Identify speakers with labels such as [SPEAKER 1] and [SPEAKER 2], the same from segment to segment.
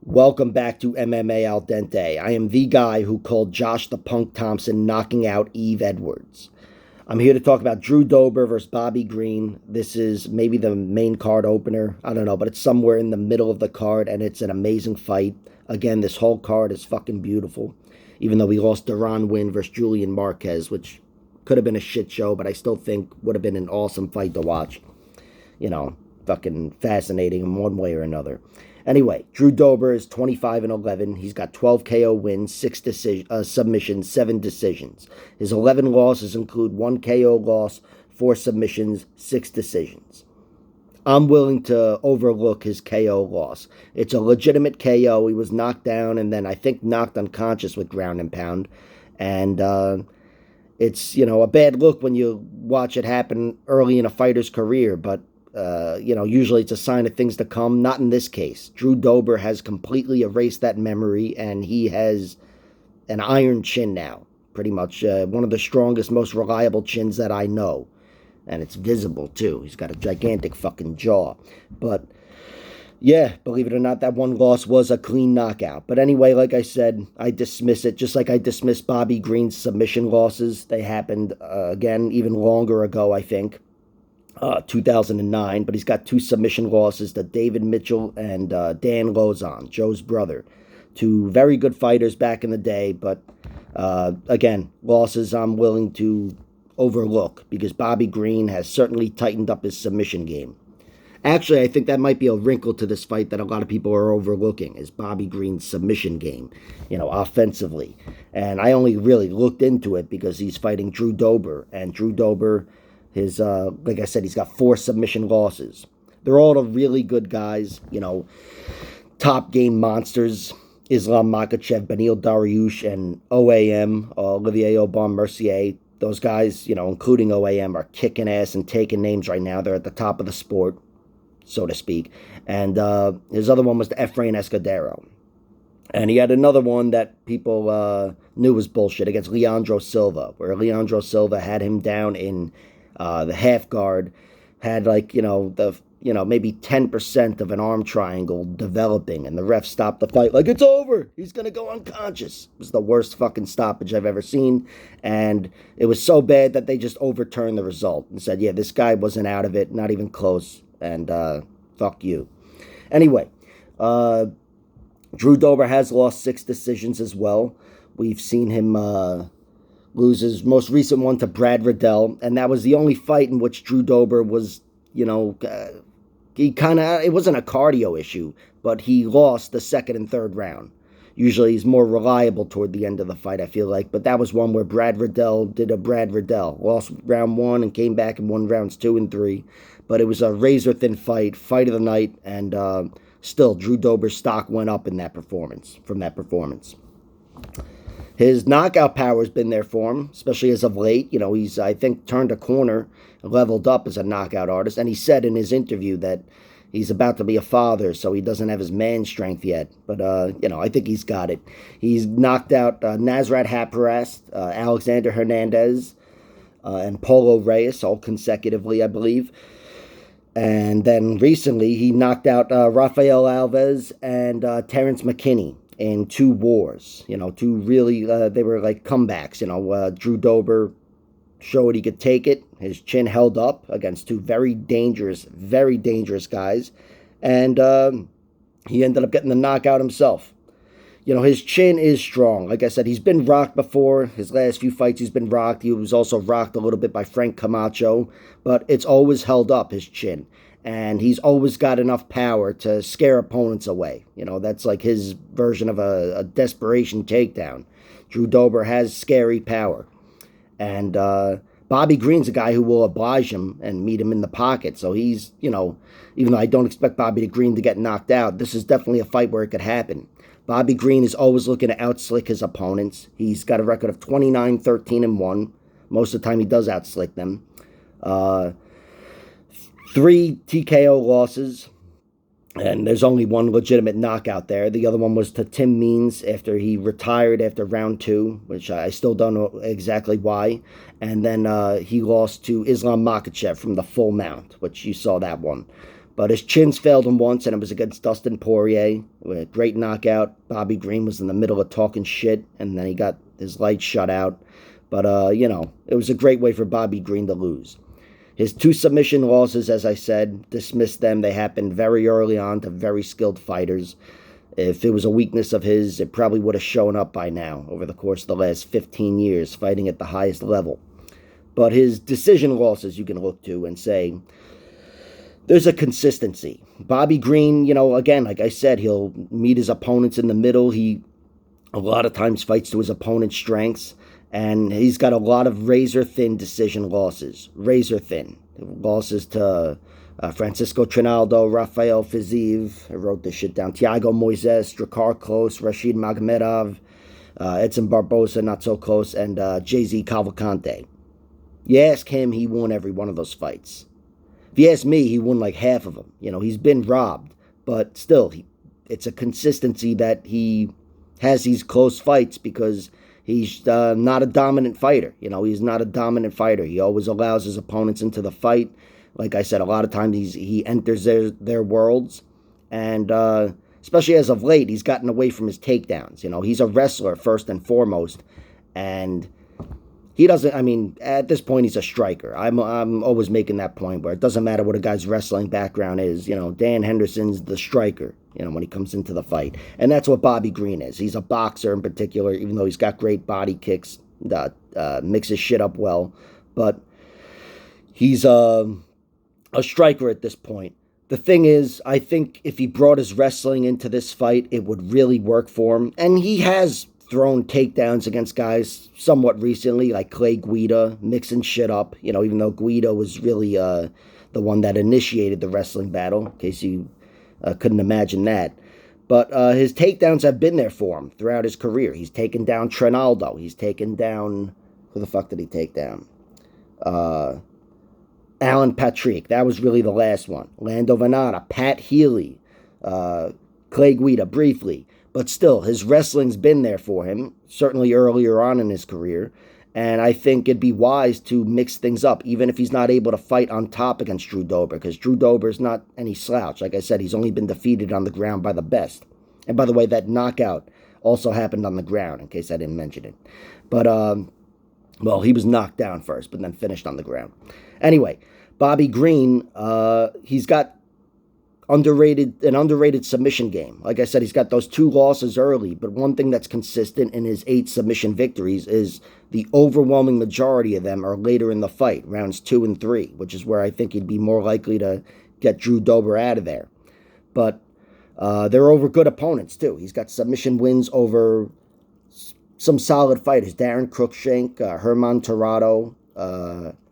[SPEAKER 1] Welcome back to MMA Al Dente. I am the guy who called Josh the Punk Thompson knocking out Eve Edwards. I'm here to talk about Drew Dober versus Bobby Green. This is maybe the main card opener. I don't know, but it's somewhere in the middle of the card, and it's an amazing fight. Again, this whole card is fucking beautiful. Even though we lost Deron Winn versus Julian Marquez, which could have been a shit show, but I still think would have been an awesome fight to watch. Fucking fascinating in one way or another. Anyway, Drew Dober is 25-11. He's got 12 KO wins, 6 submissions, 7 decisions. His 11 losses include 1 KO loss, 4 submissions, 6 decisions. I'm willing to overlook his KO loss. It's a legitimate KO. He was knocked down and then I think knocked unconscious with ground and pound. And it's, a bad look when you watch it happen early in a fighter's career, but usually it's a sign of things to come. Not in this case. Drew Dober has completely erased that memory, and he has an iron chin now, pretty much. One of the strongest, most reliable chins that I know. And it's visible, too. He's got a gigantic fucking jaw. But, yeah, believe it or not, that one loss was a clean knockout. But anyway, like I said, I dismiss it, just like I dismissed Bobby Green's submission losses. They happened, again, even longer ago, I think. 2009, but he's got 2 submission losses to David Mitchell and Dan Lozon, Joe's brother. 2 very good fighters back in the day, but again, losses I'm willing to overlook because Bobby Green has certainly tightened up his submission game. Actually, I think that might be a wrinkle to this fight that a lot of people are overlooking is Bobby Green's submission game, offensively. And I only really looked into it because he's fighting Drew Dober, and Drew Dober, like I said, he's got 4 submission losses. They're all the really good guys, top game monsters. Islam Makhachev, Beneil Dariush, and OAM, Olivier Aubin-Mercier. Those guys, including OAM, are kicking ass and taking names right now. They're at the top of the sport, so to speak. And his other one was Efrain Escudero. And he had another one that people knew was bullshit against Leandro Silva, where Leandro Silva had him down in the half guard, had maybe 10% of an arm triangle developing, and the ref stopped the fight like, it's over, he's gonna go unconscious. It was the worst fucking stoppage I've ever seen, and it was so bad that they just overturned the result and said, yeah, this guy wasn't out of it, not even close, and fuck you. Anyway, Drew Dober has lost 6 decisions as well. We've seen him lose his most recent one to Brad Riddell, and that was the only fight in which Drew Dober was, it wasn't a cardio issue, but he lost the second and third round. Usually he's more reliable toward the end of the fight, I feel like, but that was one where Brad Riddell did a Brad Riddell. Lost round 1 and came back and won rounds 2 and 3, but it was a razor-thin fight of the night, and still, Drew Dober's stock went up in that performance, from that performance. His knockout power has been there for him, especially as of late. He's, I think, turned a corner, leveled up as a knockout artist. And he said in his interview that he's about to be a father, so he doesn't have his man strength yet. But, I think he's got it. He's knocked out Nasrat Haqparast, Alexander Hernandez, and Paulo Reyes, all consecutively, I believe. And then recently, he knocked out Rafael Alves and Terrence McKinney in 2 wars, 2 really, they were like comebacks, Drew Dober showed he could take it. His chin held up against 2 very dangerous guys, and he ended up getting the knockout himself. His chin is strong. Like I said, he's been rocked before. His last few fights, he's been rocked. He was also rocked a little bit by Frank Camacho, but it's always held up, his chin. And he's always got enough power to scare opponents away. That's like his version of a desperation takedown. Drew Dober has scary power. And Bobby Green's a guy who will oblige him and meet him in the pocket. So he's, even though I don't expect Bobby Green to get knocked out, this is definitely a fight where it could happen. Bobby Green is always looking to outslick his opponents. He's got a record of 29-13-1. Most of the time he does outslick them. 3 TKO losses, and there's only 1 legitimate knockout there. The other one was to Tim Means after he retired after round 2, which I still don't know exactly why. And then he lost to Islam Makhachev from the full mount, which you saw that one. But his chins failed him once, and it was against Dustin Poirier. A great knockout. Bobby Green was in the middle of talking shit, and then he got his lights shut out. But, it was a great way for Bobby Green to lose. His 2 submission losses, as I said, dismissed them. They happened very early on to very skilled fighters. If it was a weakness of his, it probably would have shown up by now over the course of the last 15 years fighting at the highest level. But his decision losses you can look to and say, there's a consistency. Bobby Green, again, like I said, he'll meet his opponents in the middle. He a lot of times fights to his opponent's strengths, and he's got a lot of razor-thin decision losses. Razor-thin. Losses to Francisco Trinaldo, Rafael Fiziev, I wrote this shit down, Thiago Moises, Drakkar Klose, Rashid Magomedov, Edson Barboza, not so close, and JZ Cavalcante. You ask him, he won every one of those fights. If you ask me, he won like half of them. He's been robbed, but still, it's a consistency that he has these close fights because he's not a dominant fighter. He's not a dominant fighter. He always allows his opponents into the fight. Like I said, a lot of times he enters their worlds, and especially as of late, he's gotten away from his takedowns. He's a wrestler first and foremost, and he doesn't, at this point, he's a striker. I'm always making that point where it doesn't matter what a guy's wrestling background is. Dan Henderson's the striker, when he comes into the fight. And that's what Bobby Green is. He's a boxer in particular, even though he's got great body kicks, mixes shit up well. But he's a striker at this point. The thing is, I think if he brought his wrestling into this fight, it would really work for him. And he has thrown takedowns against guys somewhat recently, like Clay Guida, mixing shit up, even though Guida was really the one that initiated the wrestling battle, in case you couldn't imagine that. But his takedowns have been there for him throughout his career. He's taken down Trinaldo. He's taken down... Who the fuck did he take down? Alan Patrick. That was really the last one. Lando Venata, Pat Healy, Clay Guida, briefly. But still, his wrestling's been there for him, certainly earlier on in his career. And I think it'd be wise to mix things up, even if he's not able to fight on top against Drew Dober, because Drew Dober's not any slouch. Like I said, he's only been defeated on the ground by the best. And by the way, that knockout also happened on the ground, in case I didn't mention it. But, he was knocked down first, but then finished on the ground. Anyway, Bobby Green, he's got an underrated submission game. Like I said, he's got those 2 losses early, but one thing that's consistent in his 8 submission victories is the overwhelming majority of them are later in the fight, rounds 2 and 3, which is where I think he'd be more likely to get Drew Dober out of there. But they're over good opponents, too. He's got submission wins over some solid fighters. Darren Cruikshank, Herman Torrado,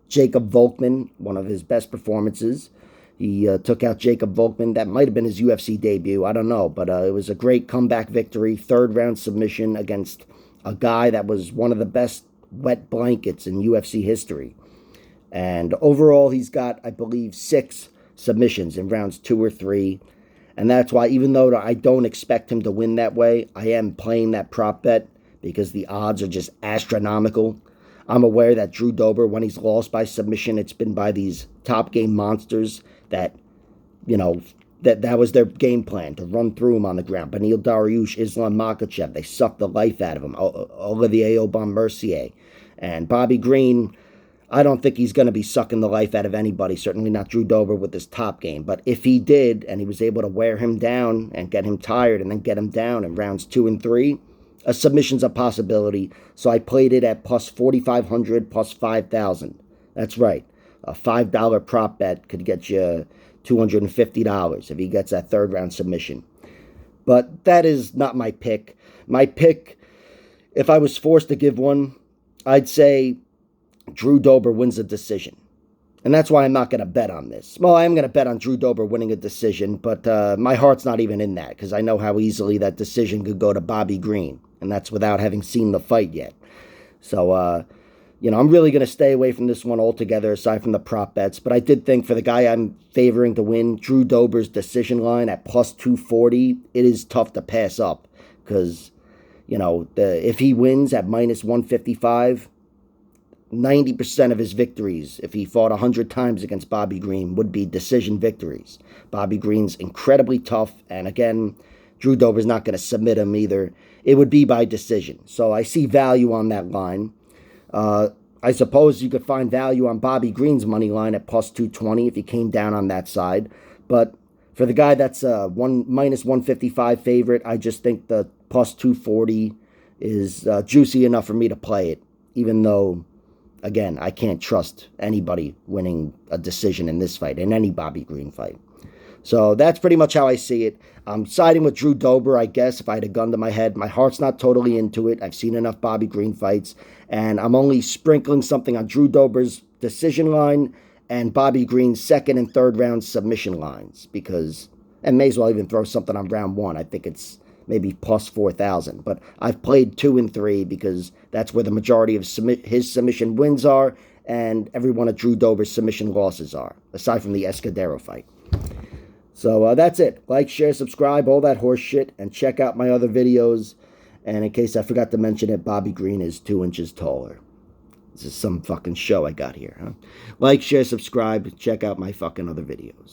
[SPEAKER 1] Jacob Volkman, one of his best performances. He took out Jacob Volkman. That might have been his UFC debut. I don't know. But it was a great comeback victory. 3rd round submission against a guy that was one of the best wet blankets in UFC history. And overall, he's got, I believe, 6 submissions in rounds 2 or 3. And that's why, even though I don't expect him to win that way, I am playing that prop bet because the odds are just astronomical. I'm aware that Drew Dober, when he's lost by submission, it's been by these top game monsters that, that was their game plan, to run through him on the ground. Beneil Dariush, Islam Makhachev, they sucked the life out of him. Olivier Aubin-Mercier. And Bobby Green, I don't think he's going to be sucking the life out of anybody, certainly not Drew Dober with his top game. But if he did, and he was able to wear him down and get him tired and then get him down in rounds 2 and 3, a submission's a possibility. So I played it at plus 4,500, plus 5,000. That's right. A $5 prop bet could get you $250 if he gets that 3rd round submission. But that is not my pick. My pick, if I was forced to give one, I'd say Drew Dober wins a decision. And that's why I'm not going to bet on this. Well, I am going to bet on Drew Dober winning a decision, but my heart's not even in that because I know how easily that decision could go to Bobby Green. And that's without having seen the fight yet. So, I'm really going to stay away from this one altogether, aside from the prop bets. But I did think for the guy I'm favoring to win, Drew Dober's decision line at plus 240, it is tough to pass up. Because, if he wins at minus 155, 90% of his victories, if he fought 100 times against Bobby Green, would be decision victories. Bobby Green's incredibly tough, and again, Drew Dober's not going to submit him either. It would be by decision. So I see value on that line. I suppose you could find value on Bobby Green's money line at plus 220 if he came down on that side. But for the guy that's a minus 155 favorite, I just think the plus 240 is juicy enough for me to play it, even though, again, I can't trust anybody winning a decision in this fight, in any Bobby Green fight. So that's pretty much how I see it. I'm siding with Drew Dober, I guess, if I had a gun to my head. My heart's not totally into it. I've seen enough Bobby Green fights, and I'm only sprinkling something on Drew Dober's decision line and Bobby Green's second and third round submission lines, because, and may as well even throw something on round one. I think it's maybe plus 4,000. But I've played 2 and 3 because that's where the majority of his submission wins are, and every one of Drew Dober's submission losses are, aside from the Escudero fight. So that's it. Like, share, subscribe, all that horse shit, and check out my other videos. And in case I forgot to mention it, Bobby Green is 2 inches taller. This is some fucking show I got here, huh? Like, share, subscribe, check out my fucking other videos.